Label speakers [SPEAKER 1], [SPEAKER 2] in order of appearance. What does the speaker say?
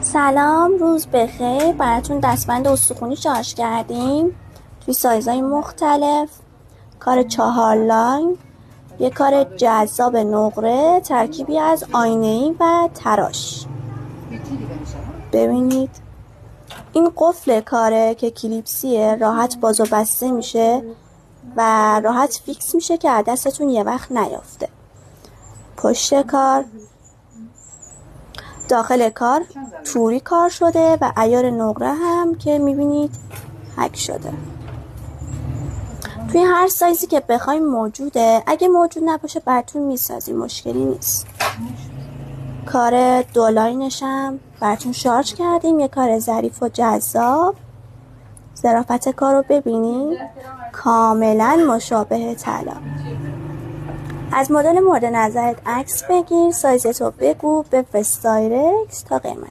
[SPEAKER 1] سلام، روز بخیر. براتون دستبند استخونی شارژ کردیم توی سایزهای مختلف. کار 4 لاین، یه کار جذاب نقره، ترکیبی از آینه‌ای و تراش. ببینید این قفل کاره که کلیپسیه، راحت باز و بسته میشه و راحت فیکس میشه که از دستتون یه وقت نیافته. پشت کار، داخل کار توری کار شده و عیار نقره هم که میبینید حک شده. توی هر سایزی که بخوایم موجوده، اگه موجود نباشه براتون میسازیم، مشکلی نیست. کار 2 لاینش هم براتون شارژ کردیم، یه کار ظریف و جذاب. ظرافت کار رو ببینید، کاملا مشابه طلا. از مدل مورد نظرت عکس بگیر، سایزتو بگو، بفرست دایرکت تا قیمت.